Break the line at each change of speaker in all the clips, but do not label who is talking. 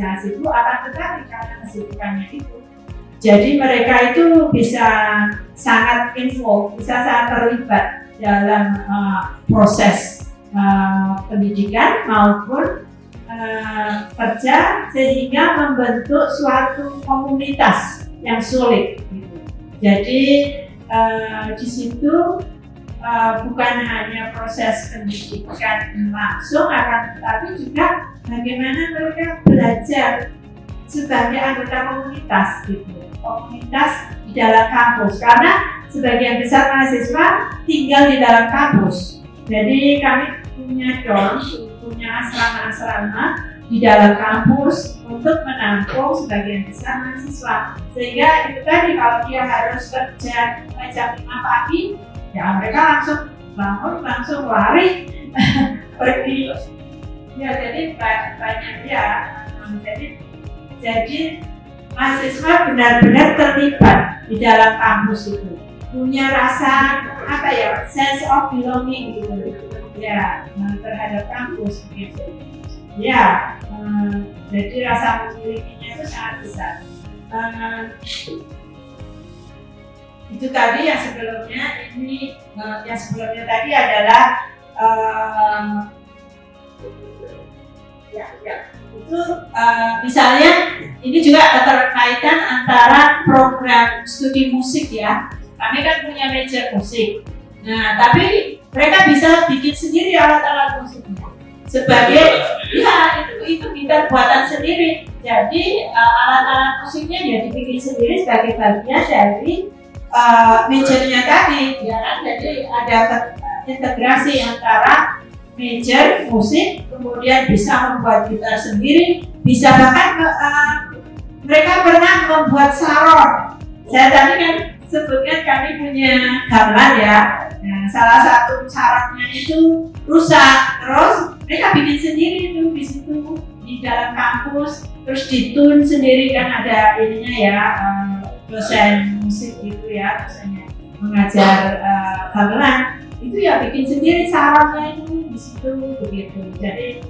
hasil-hasil itu akan tetapi karena kesibukannya itu. Jadi mereka itu bisa sangat involved, bisa sangat terlibat dalam proses pendidikan maupun kerja sehingga membentuk suatu komunitas yang solid. Gitu. Jadi di situ bukan hanya proses pendidikan langsung, akan tetapi juga bagaimana mereka belajar sebagai anggota komunitas, gitu. Komunitas di dalam kampus, karena sebagian besar mahasiswa tinggal di dalam kampus. Jadi kami punya dorm, punya asrama-asrama di dalam kampus untuk menampung sebagian besar mahasiswa. Sehingga itu tadi kalau dia harus kerja jam 5 pagi, ya mereka langsung bangun, langsung lari pergi. Ya jadi banyak ya. Jadi mahasiswa benar-benar terlibat di dalam kampus itu, punya rasa apa ya, sense of belonging gitu ya terhadap kampus gitu ya. Jadi rasa memilikinya itu sangat besar. Itu tadi yang sebelumnya, ini yang sebelumnya tadi adalah itu misalnya ini juga keterkaitan antara program studi musik ya. Kami kan punya major musik. Nah, tapi mereka bisa bikin sendiri alat-alat musiknya. Sebagai ya itu kita buatan sendiri. Jadi alat-alat musiknya ya dibikin sendiri sebagai bagian dari majornya tadi. Ya kan? Jadi ada integrasi antara major musik, kemudian bisa membuat gitar sendiri, bisa bahkan mereka pernah membuat salon. Saya tadi kan sebutkan kami punya gamelan ya. Nah, salah satu syaratnya itu rusak, terus mereka bikin sendiri itu di situ di dalam kampus, terus ditun sendiri kan ada ininya ya, dosen musik gitu ya, dosennya mengajar gamelan itu ya bikin sendiri salonnya itu di situ begitu. Jadi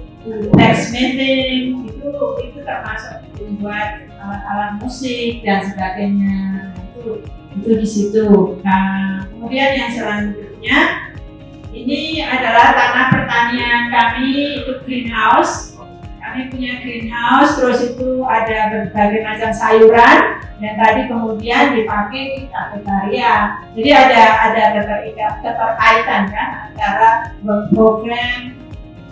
blacksmithing itu termasuk membuat alat-alat musik dan sebagainya, itu di situ. Nah, kemudian yang selanjutnya ini adalah tanah pertanian kami, itu greenhouse. Kami punya greenhouse, terus itu ada berbagai macam sayuran dan tadi kemudian dipakai di kafetaria. Jadi ada keterkaitan kan antara program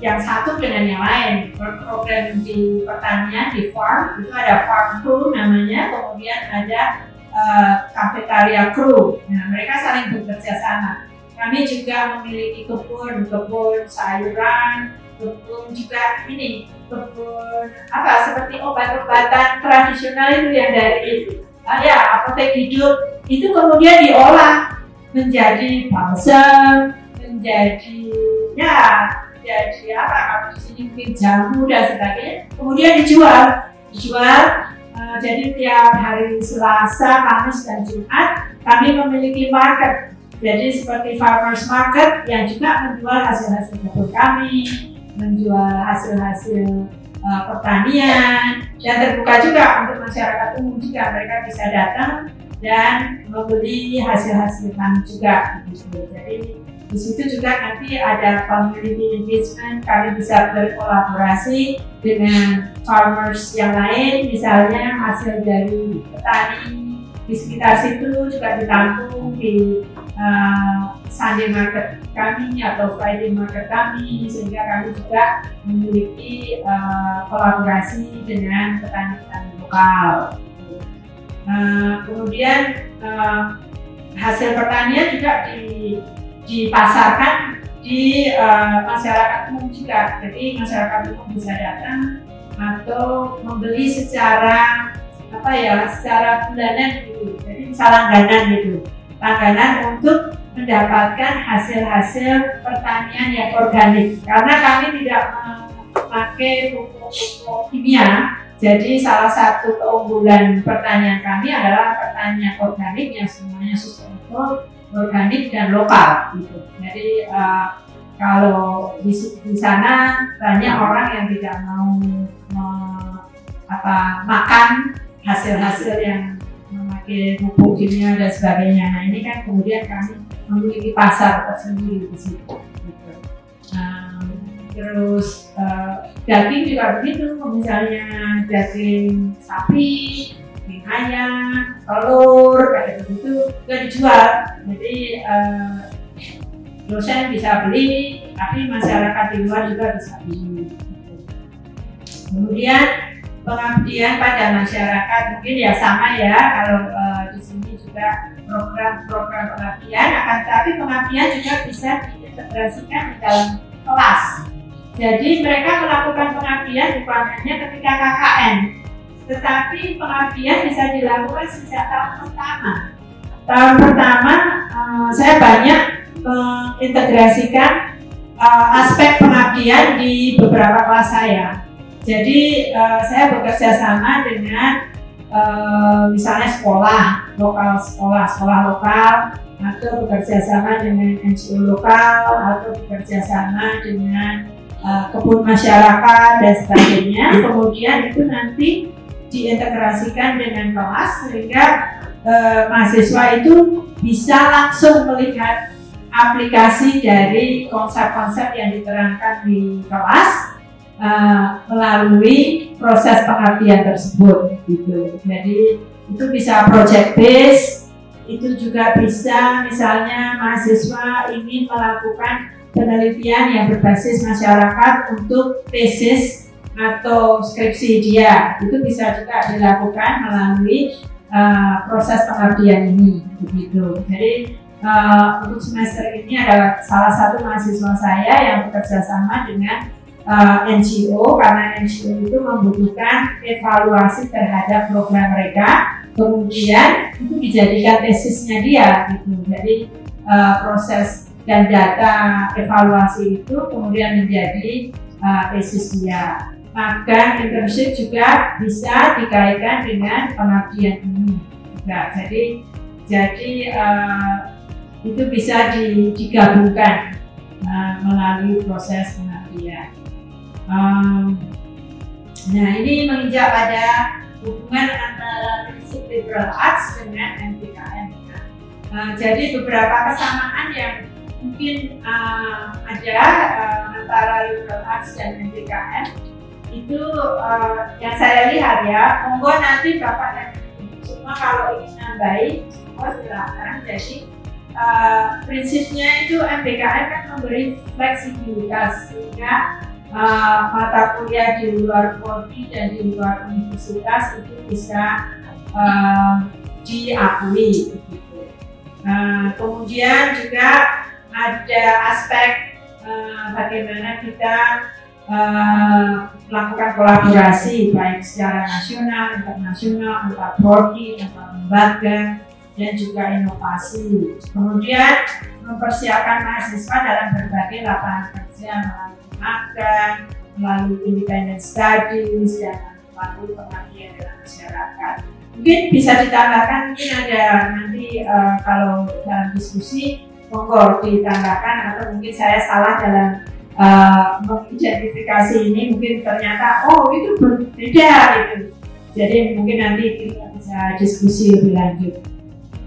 yang satu dengan yang lain. Program di pertanian, di farm, itu ada farm crew namanya, kemudian ada kafetaria crew. Nah, mereka saling bekerja sama. Kami juga memiliki kebun sayuran, kebun juga ini, kebun apa seperti obat-obatan tradisional itu yang dari apotek hidup itu kemudian diolah menjadi balsam, menjadi apa kalau di sini mungkin jamu dan sebagainya, kemudian dijual. Jadi tiap hari Selasa, Kamis dan Jumat kami memiliki market. Jadi seperti farmers market yang juga menjual hasil-hasil kebun kami, menjual hasil-hasil pertanian, dan terbuka juga untuk masyarakat umum juga, mereka bisa datang dan membeli hasil-hasil kami juga. Jadi di situ juga nanti ada community engagement, kami bisa berkolaborasi dengan farmers yang lain, misalnya hasil dari petani di sekitar situ juga ditampung di Sunday market kami atau Friday market kami, sehingga kami juga memiliki kolaborasi dengan petani-petani lokal. Kemudian hasil pertanian juga dipasarkan di masyarakat umum juga. Jadi masyarakat umum bisa datang atau membeli secara secara bulanan gitu. Jadi bisa langganan untuk mendapatkan hasil-hasil pertanian yang organik. Karena kami tidak memakai pupuk kimia, jadi salah satu keunggulan pertanian kami adalah pertanian organik yang semuanya sustainable, organik dan lokal gitu. Jadi kalau di sana banyak orang yang tidak mau makan hasil-hasil yang memakai pupuk kimia dan sebagainya. Nah ini kan kemudian kami memiliki pasar tersendiri di situ. Gitu. Terus daging juga begitu, misalnya daging sapi, daging ayam, telur, kayak begitu juga dijual. Jadi dosen bisa beli, tapi masyarakat di luar juga bisa beli. Kemudian pengabdian pada masyarakat mungkin ya sama ya, kalau di sini juga program-program pengabdian, akan tetapi pengabdian juga bisa diintegrasikan di dalam kelas. Jadi mereka melakukan pengabdian bukan hanya ketika KKN, tetapi pengabdian bisa dilakukan sejak tahun pertama. Tahun pertama saya banyak mengintegrasikan aspek pengabdian di beberapa kelas saya. Jadi saya bekerja sama dengan misalnya sekolah lokal, sekolah lokal, atau bekerja sama dengan NGO lokal, atau bekerja sama dengan kebun masyarakat dan sebagainya. Kemudian itu nanti diintegrasikan dengan kelas sehingga mahasiswa itu bisa langsung melihat aplikasi dari konsep-konsep yang diterangkan di kelas melalui proses pengabdian tersebut gitu. Jadi itu bisa project based, itu juga bisa misalnya mahasiswa ingin melakukan penelitian yang berbasis masyarakat untuk tesis atau skripsi dia, itu bisa juga dilakukan melalui proses pengabdian ini begitu. Jadi untuk semester ini adalah salah satu mahasiswa saya yang bekerja sama dengan NGO, karena NGO itu membutuhkan evaluasi terhadap program mereka, kemudian itu dijadikan tesisnya dia gitu. Jadi proses dan data evaluasi itu kemudian menjadi tesis dia. Maka internship juga bisa dikaitkan dengan pengabdian ini juga. Jadi itu bisa digabungkan melalui proses pengabdian. Nah ini menginjak pada hubungan antara prinsip liberal arts dengan MPKM. Jadi beberapa kesamaan yang mungkin ada antara liberal arts dan MPKM itu yang saya lihat ya. Monggo nanti Bapak dan semua kalau ingin nambahi, semua silakan. Jadi prinsipnya itu MPKM kan memberi fleksibilitas sehingga mata kuliah di luar prodi dan di luar universitas itu bisa diakui. Gitu. Kemudian juga ada aspek bagaimana kita melakukan kolaborasi baik secara nasional, internasional, antar prodi, antar lembaga, dan juga inovasi. Kemudian mempersiapkan mahasiswa dalam berbagai lapangan kerja melalui magang, melalui independent studies, dan melalui pengabdian dalam masyarakat. Mungkin bisa ditambahkan, mungkin ada nanti kalau dalam diskusi monggo ditambahkan, atau mungkin saya salah dalam mengidentifikasi ini, mungkin ternyata oh itu berbeda gitu. Jadi mungkin nanti kita bisa diskusi lebih lanjut.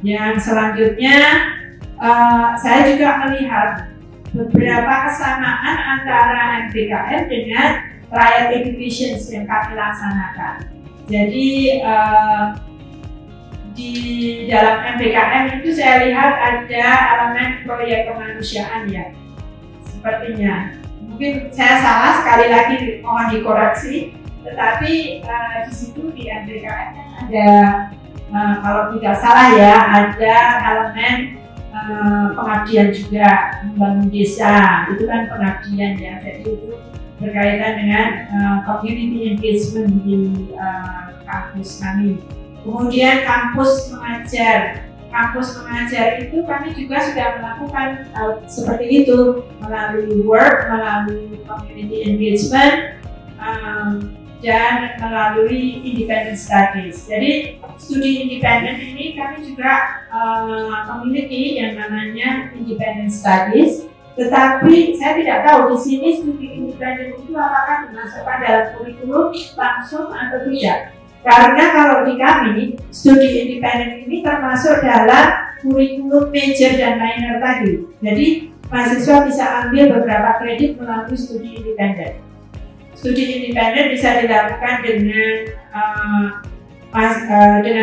Yang selanjutnya saya juga melihat beberapa kesamaan antara MPKM dengan triad education yang kami laksanakan. Jadi di dalam MPKM itu saya lihat ada elemen proyek kemanusiaan ya, sepertinya. Mungkin saya salah, sekali lagi mohon dikoreksi. Tetapi di situ di MPKM ada kalau tidak salah ya, ada elemen pengabdian juga, membangun desa, itu kan pengabdian ya. Jadi itu berkaitan dengan community engagement di kampus kami. Kemudian kampus mengajar. Kampus mengajar itu kami juga sudah melakukan seperti itu melalui work, melalui community engagement, dan melalui independent studies. Jadi studi independen ini kami juga memiliki yang namanya independent studies, Tetapi saya tidak tahu di sini studi independen itu apakah dimasukkan dalam kurikulum langsung atau tidak. Karena kalau di kami, studi independen ini termasuk dalam kurikulum major dan minor tadi. Jadi mahasiswa bisa ambil beberapa kredit melalui studi independen. Studi independen bisa dilakukan dengan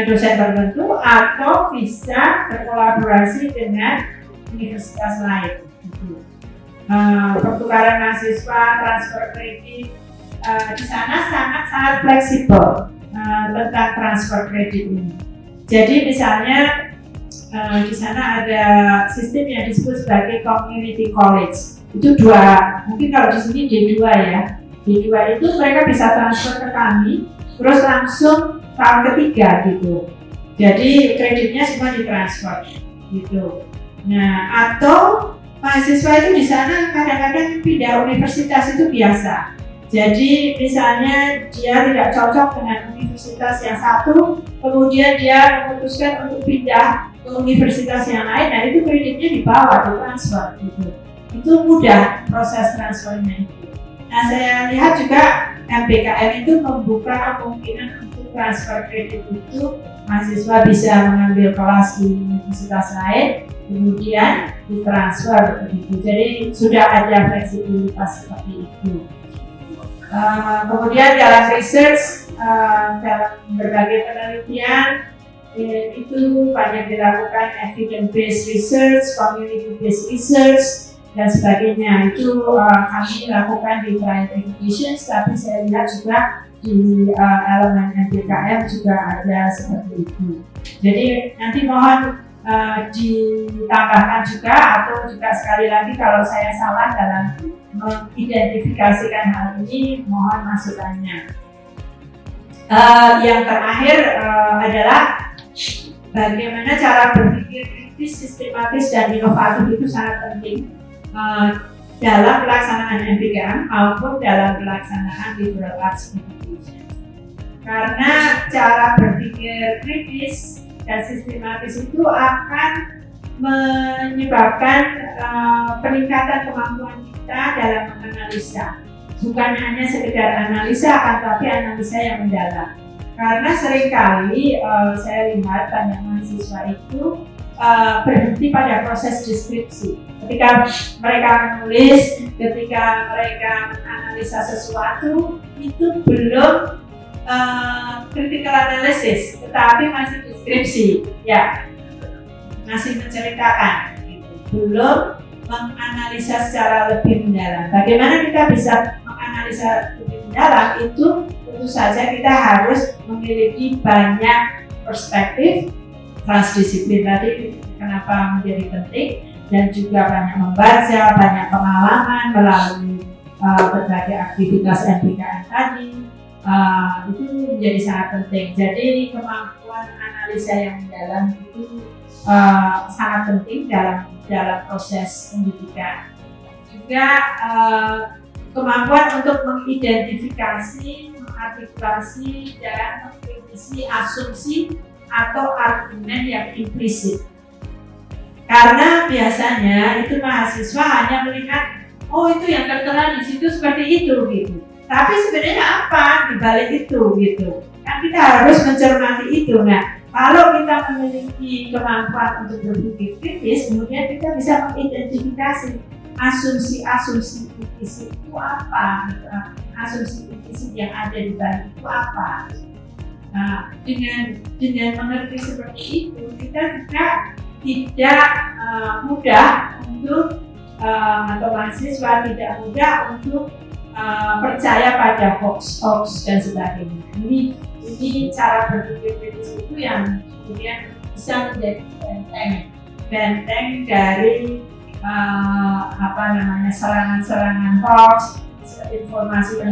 dosen tertentu atau bisa berkolaborasi dengan universitas lain. Pertukaran mahasiswa, transfer kredit, di sana sangat fleksibel tentang transfer kredit ini. Jadi misalnya di sana ada sistem yang disebut sebagai community college. Itu mungkin kalau di sini D2 ya. D2 itu mereka bisa transfer ke kami, terus langsung tahun ketiga gitu. Jadi kreditnya semua ditransfer gitu. Nah, atau mahasiswa itu di sana kadang-kadang pindah universitas itu biasa. Jadi misalnya dia tidak cocok dengan universitas yang satu, kemudian dia memutuskan untuk pindah ke universitas yang lain, nah itu kreditnya dibawa, ditransfer gitu. Itu mudah proses transfernya itu. Nah, saya lihat juga MBKM itu membuka kemungkinan untuk transfer kredit itu, mahasiswa bisa mengambil kelas di universitas lain, kemudian ditransfer begitu. Jadi sudah ada fleksibilitas seperti itu. Kemudian dalam research, dalam berbagai penelitian itu banyak dilakukan evidence-based research, community-based research, dan sebagainya. Itu kami lakukan di Private Education, tapi saya lihat juga di elemen MBKM juga ada seperti itu. Jadi nanti mohon ditambahkan juga, atau juga sekali lagi kalau saya salah dalam mengidentifikasikan hal ini, mohon masukannya. Yang terakhir adalah bagaimana cara berpikir kritis, sistematis, dan inovatif itu sangat penting dalam pelaksanaan MBKM maupun dalam pelaksanaan liberal arts education. Karena cara berpikir kritis dan sistematis itu akan menyebabkan peningkatan kemampuan kita dalam menganalisa. Bukan hanya sekedar analisa, akan tetapi analisa yang mendalam. Karena seringkali saya lihat banyak mahasiswa itu berhenti pada proses deskripsi. Ketika mereka menulis, ketika mereka menganalisa sesuatu, itu belum critical analysis, tetapi masih deskripsi, ya, masih menceritakan, gitu. Belum menganalisa secara lebih mendalam. Bagaimana kita bisa menganalisa lebih mendalam? Itu tentu saja kita harus memiliki banyak perspektif transdisiplin. Tadi kenapa menjadi penting, dan juga banyak membaca, banyak pengalaman melalui berbagai aktivitas MBKM tadi. Itu menjadi sangat penting. Jadi kemampuan analisa yang mendalam itu sangat penting dalam proses pendidikan. Juga kemampuan untuk mengidentifikasi, mengartikulasi, dan mengkritisi asumsi atau argumen yang implisit. Karena biasanya itu mahasiswa hanya melihat, oh itu yang tertera di situ seperti itu gitu. Tapi sebenarnya apa di balik itu gitu. Kan kita harus mencermati itu. Nah, kalau kita memiliki kemampuan untuk berpikir kritis, kemudian kita bisa mengidentifikasi asumsi-asumsi implisit itu apa, gitu. Asumsi implisit yang ada di balik itu apa. Nah, dengan mengerti seperti itu, kita juga tidak mudah untuk atau mahasiswa tidak mudah untuk percaya pada hoax dan sebagainya. Ini cara berpikir kritis itu yang kemudian bisa menjadi benteng dari serangan-serangan hoax, informasi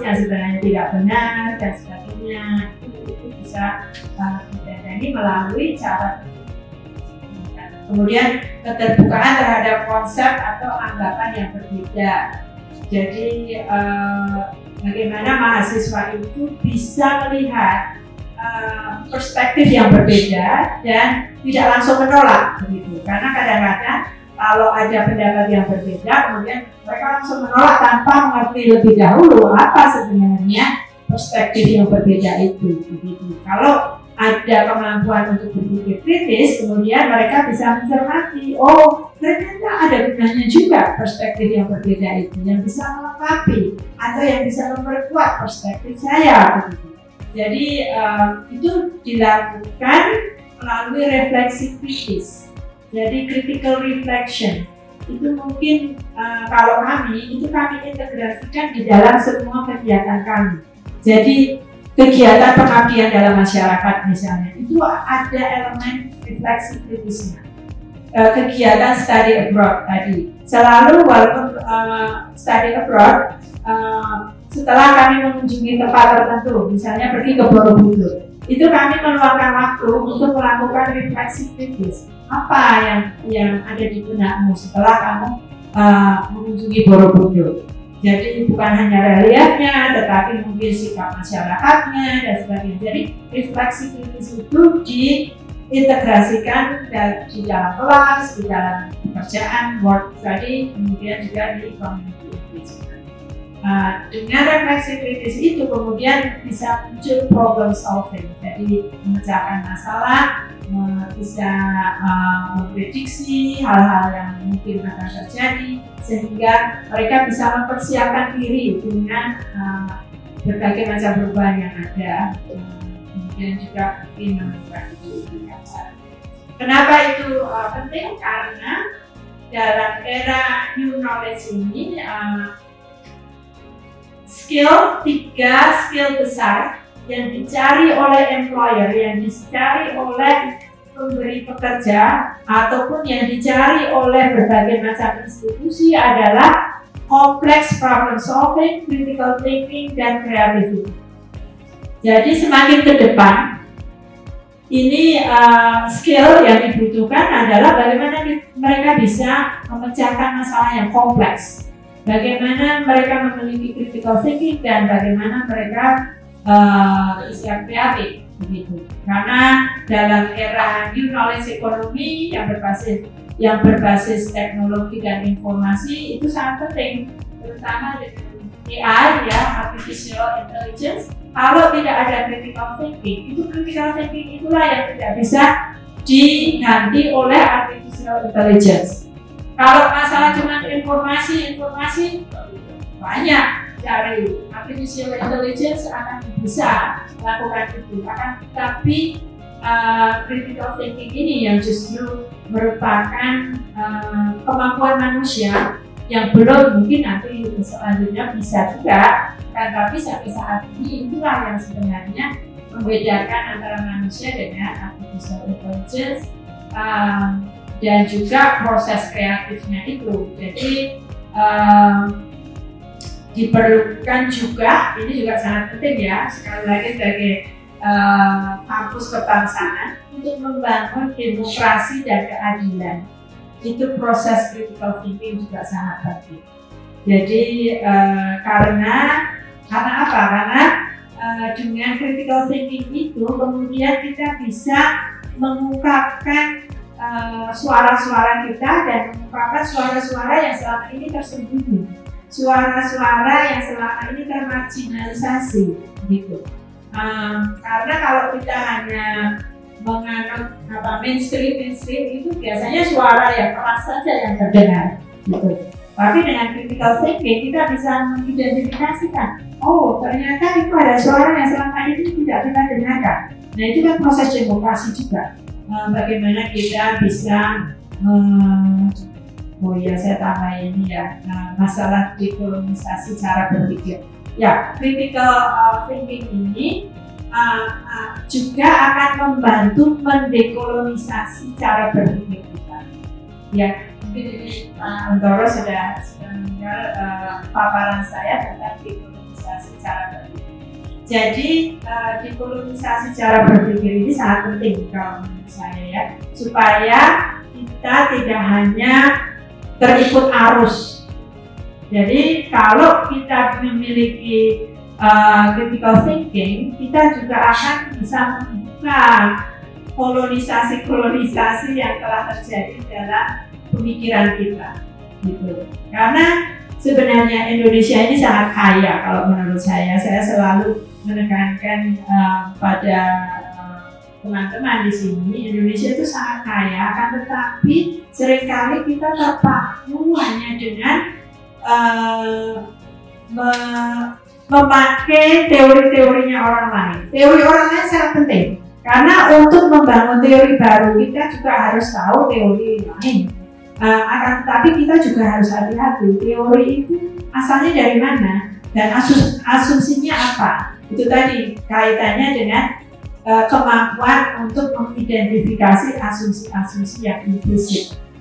yang sebenarnya tidak benar dan sebagainya. Itu bisa dibentengi melalui cara berpikir. Kemudian keterbukaan terhadap konsep atau anggapan yang berbeda. Jadi bagaimana mahasiswa itu bisa melihat perspektif yang berbeda dan tidak langsung menolak begitu. Karena kadang-kadang kalau ada pendapat yang berbeda, kemudian mereka langsung menolak tanpa mengerti lebih dahulu apa sebenarnya perspektif yang berbeda itu. Begitu. Kalau ada kemampuan untuk berpikir kritis, kemudian mereka bisa mencermati, oh ternyata ada gunanya juga perspektif yang berbeda itu, yang bisa melengkapi atau yang bisa memperkuat perspektif saya. Begitu. Jadi itu dilakukan melalui refleksi kritis. Jadi critical reflection itu mungkin kalau kami integrasikan di dalam semua kegiatan kami. Jadi kegiatan pengabdian dalam masyarakat misalnya itu ada elemen refleksi kritisnya. Kegiatan study abroad tadi selalu walaupun study abroad setelah kami mengunjungi tempat tertentu, misalnya pergi ke Borobudur, itu kami meluangkan waktu untuk melakukan refleksi kritis. Apa yang ada di benakmu setelah kamu mengunjungi Borobudur? Jadi bukan hanya reliefnya, tetapi mungkin sikap masyarakatnya dan sebagainya. Jadi refleksi kritis itu diintegrasikan di dalam kelas, di dalam pekerjaan, work study, kemudian juga di community engagement. Dengan refleksi kritis itu kemudian bisa muncul problem solving, jadi memecahkan masalah, bisa memprediksi hal-hal yang mungkin akan terjadi, sehingga mereka bisa mempersiapkan diri dengan berbagai macam perubahan yang ada, kemudian juga mungkin menemukan ide-ide yang baru. Kenapa itu penting? Karena dalam era new knowledge ini tiga skill besar yang dicari oleh employer, yang dicari oleh pemberi pekerja, ataupun yang dicari oleh berbagai macam institusi adalah complex problem solving, critical thinking, dan creativity. Jadi semakin ke depan, ini skill yang dibutuhkan adalah bagaimana mereka bisa memecahkan masalah yang kompleks, bagaimana mereka memiliki critical thinking, dan bagaimana mereka bisa kreatif, begitu. Karena dalam era new knowledge economy yang berbasis teknologi dan informasi itu sangat penting, terutama dengan AI ya, artificial intelligence. Kalau tidak ada critical thinking, critical thinking itulah yang tidak bisa diganti oleh artificial intelligence. Kalau masalah cuma informasi banyak, dari artificial intelligence akan bisa melakukan itu, tapi critical thinking ini yang justru merupakan kemampuan manusia yang belum, mungkin nanti selanjutnya bisa juga, tapi sampai saat ini itulah yang sebenarnya membedakan antara manusia dengan artificial intelligence, dan juga proses kreatifnya itu. Jadi diperlukan juga, ini juga sangat penting ya, sekali lagi sebagai kampus kebangsaan untuk membangun demokrasi dan keadilan. Itu proses critical thinking juga sangat penting. Jadi karena apa? Karena dengan critical thinking itu kemudian kita bisa mengungkapkan suara-suara kita dan mengungkapkan suara-suara yang selama ini tersembunyi, suara-suara yang selama ini termarginalisasi, gitu. Karena kalau kita hanya menganut mainstream itu biasanya suara yang keras saja yang terdengar, gitu. Tapi dengan critical thinking kita bisa mengidentifikasikan, oh ternyata itu ada suara yang selama ini tidak kita dengarkan. Nah itu kan proses demokrasi juga. Bagaimana kita bisa saya tambah ini ya, masalah dekolonisasi cara berpikir. Ya, critical thinking ini juga akan membantu mendekolonisasi cara berpikir kita. Ya, mungkin ini Pak Antoro sudah mendengar paparan saya tentang dekolonisasi cara berpikir. Jadi dekolonisasi cara berpikir ini sangat penting kalau menurut saya ya, supaya kita tidak hanya terikut arus. Jadi kalau kita memiliki critical thinking, kita juga akan bisa membuka kolonisasi yang telah terjadi dalam pemikiran kita, gitu. Karena sebenarnya Indonesia ini sangat kaya kalau menurut saya selalu menekankan pada teman-teman di sini, Indonesia itu sangat kaya, akan tetapi seringkali kita terpaku hanya dengan memakai teori-teorinya orang lain. Teori orang lain sangat penting, karena untuk membangun teori baru kita juga harus tahu teori lain. Akan tetapi kita juga harus hati-hati, teori itu asalnya dari mana dan asumsinya apa. Itu tadi kaitannya dengan kemampuan untuk mengidentifikasi asumsi-asumsi yang implisit.